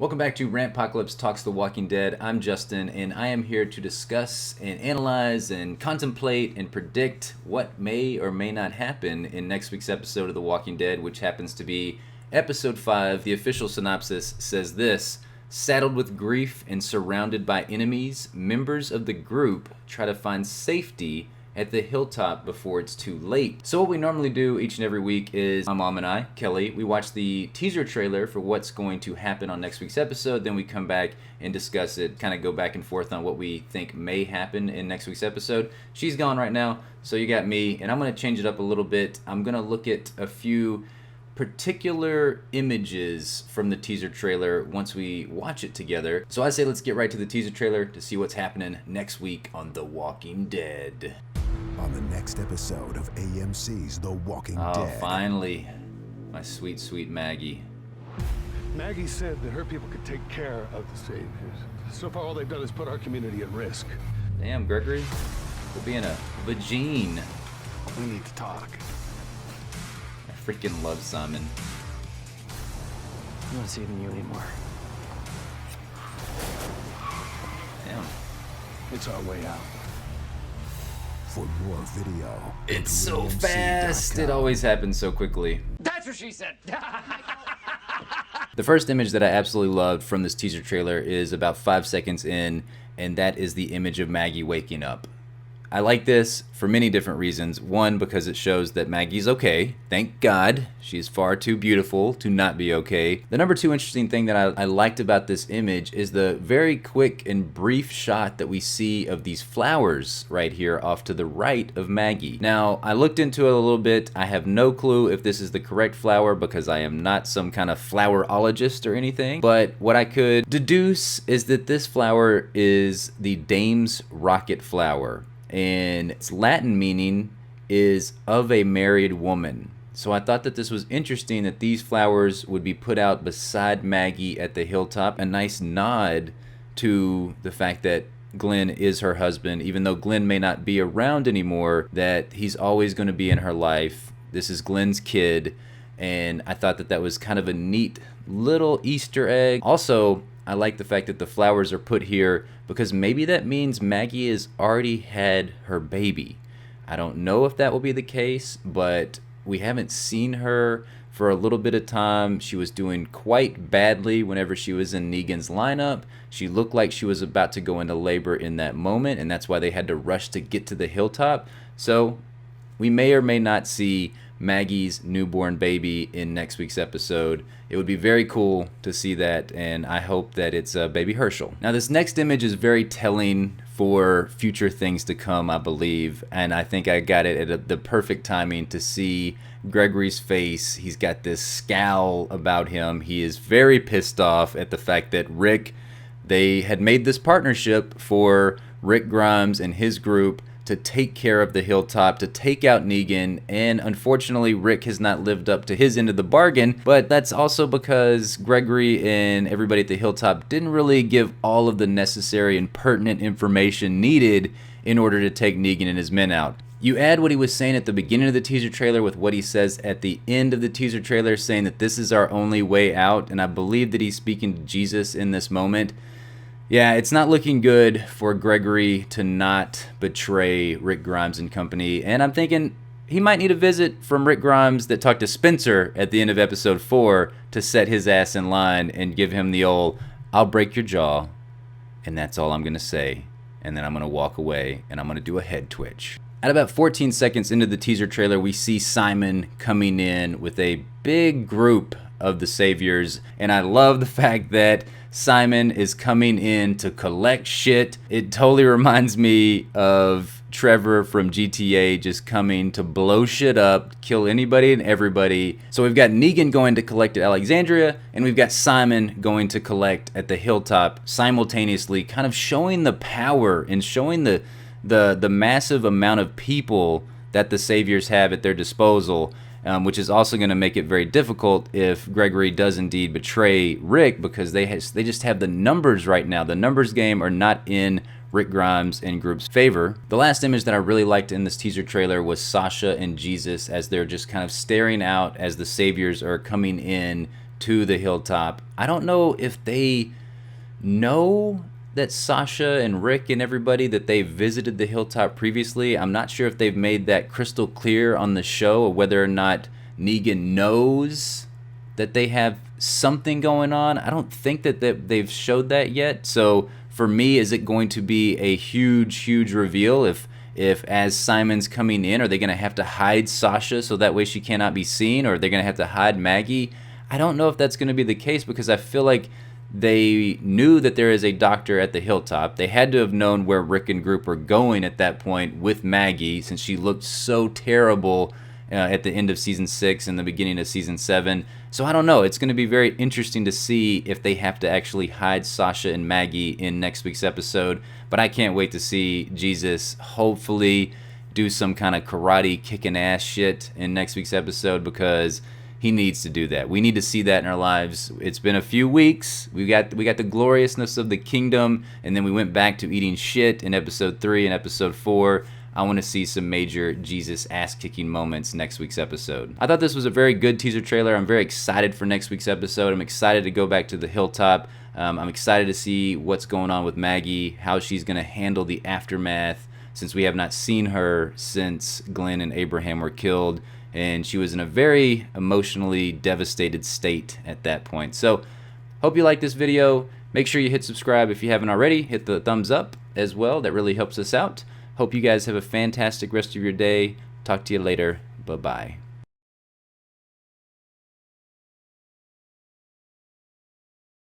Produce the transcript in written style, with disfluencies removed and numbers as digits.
Welcome back to Rantpocalypse Talks The Walking Dead. I'm Justin, and I am here to discuss and analyze and contemplate and predict what may or may not happen in next week's episode of The Walking Dead, which happens to be Episode 5. The official synopsis says this: saddled with grief and surrounded by enemies, members of the group try to find safety at the hilltop before it's too late. So what we normally do each and every week is my mom and I, Kelly, we watch the teaser trailer for what's going to happen on next week's episode. Then we come back and discuss it, kind of go back and forth on what we think may happen in next week's episode. She's gone right now, so you got me, and I'm going to change it up a little bit. I'm going to look at a few particular images from the teaser trailer once we watch it together. So I say let's get right to the teaser trailer to see what's happening next week on The Walking Dead. On the next episode of AMC's The Walking Dead. Oh, finally. My sweet, sweet Maggie. Maggie said that her people could take care of the saviors. So far, all they've done is put our community at risk. Damn, Gregory. We're being a vagine. We need to talk. I freaking love Simon. I'm not saving you anymore. Damn. It's our way out. For more video, It's so fast. It always happens so quickly. That's what she said. The first image that I absolutely loved from this teaser trailer is about 5 seconds in, and that is the image of Maggie waking up. I like this for many different reasons. One, because it shows that Maggie's okay. Thank God. She is far too beautiful to not be okay. The number two interesting thing that I liked about this image is the very quick and brief shot that we see of these flowers right here off to the right of Maggie. Now, I looked into it a little bit. I have no clue if this is the correct flower because I am not some kind of flowerologist or anything. But what I could deduce is that this flower is the Dame's Rocket flower. And its Latin meaning is of a married woman. So I thought that this was interesting that these flowers would be put out beside Maggie at the hilltop. A nice nod to the fact that Glenn is her husband, even though Glenn may not be around anymore, that he's always going to be in her life. This is Glenn's kid, and I thought that that was kind of a neat little Easter egg. Also, I like the fact that the flowers are put here because maybe that means Maggie has already had her baby. I don't know if that will be the case, but we haven't seen her for a little bit of time. She was doing quite badly whenever she was in Negan's lineup. She looked like she was about to go into labor in that moment, and that's why they had to rush to get to the hilltop. So we may or may not see Maggie's newborn baby in next week's episode. It would be very cool to see that, and I hope that it's baby Herschel. Now, this next image is very telling for future things to come, I believe, and I think I got it at the perfect timing to see Gregory's face. He's got this scowl about him. He is very pissed off at the fact that they had made this partnership for Rick Grimes and his group to take care of the hilltop, to take out Negan, and unfortunately Rick has not lived up to his end of the bargain, but that's also because Gregory and everybody at the hilltop didn't really give all of the necessary and pertinent information needed in order to take Negan and his men out. You add what he was saying at the beginning of the teaser trailer with what he says at the end of the teaser trailer, saying that this is our only way out, and I believe that he's speaking to Jesus in this moment. Yeah, it's not looking good for Gregory to not betray Rick Grimes and company, and I'm thinking he might need a visit from Rick Grimes that talked to Spencer at the end of episode 4 to set his ass in line and give him the old, I'll break your jaw, and that's all I'm going to say, and then I'm going to walk away, and I'm going to do a head twitch. At about 14 seconds into the teaser trailer, we see Simon coming in with a big group of the Saviors, and I love the fact that Simon is coming in to collect shit. It totally reminds me of Trevor from GTA just coming to blow shit up, kill anybody and everybody. So we've got Negan going to collect at Alexandria, and we've got Simon going to collect at the hilltop simultaneously, kind of showing the power and showing the massive amount of people that the Saviors have at their disposal. Which is also going to make it very difficult if Gregory does indeed betray Rick, because they just have the numbers right now. The numbers game are not in Rick Grimes and group's favor. The last image that I really liked in this teaser trailer was Sasha and Jesus as they're just kind of staring out as the Saviors are coming in to the hilltop. I don't know if they know that Sasha and Rick and everybody that they visited the hilltop previously. I'm not sure if they've made that crystal clear on the show, or whether or not Negan knows that they have something going on. I don't think that they've showed that yet. So for me, is it going to be a huge reveal if as Simon's coming in, are they going to have to hide Sasha so that way she cannot be seen, or are they going to have to hide Maggie? I don't know if that's going to be the case, because I feel like they knew that there is a doctor at the hilltop. They had to have known where Rick and group were going at that point with Maggie, since she looked so terrible at the end of season 6 and the beginning of season 7. So I don't know. It's going to be very interesting to see if they have to actually hide Sasha and Maggie in next week's episode. But I can't wait to see Jesus hopefully do some kind of karate kicking ass shit in next week's episode, because he needs to do that. We need to see that in our lives. It's been a few weeks. We got the gloriousness of the kingdom, and then we went back to eating shit in episode 3 and episode 4. I want to see some major Jesus ass-kicking moments next week's episode. I thought this was a very good teaser trailer. I'm very excited for next week's episode. I'm excited to go back to the hilltop. I'm excited to see what's going on with Maggie, how she's going to handle the aftermath, since we have not seen her since Glenn and Abraham were killed, and she was in a very emotionally devastated state at that point. So, hope you like this video. Make sure you hit subscribe if you haven't already. Hit the thumbs up as well. That really helps us out. Hope you guys have a fantastic rest of your day. Talk to you later. Bye-bye.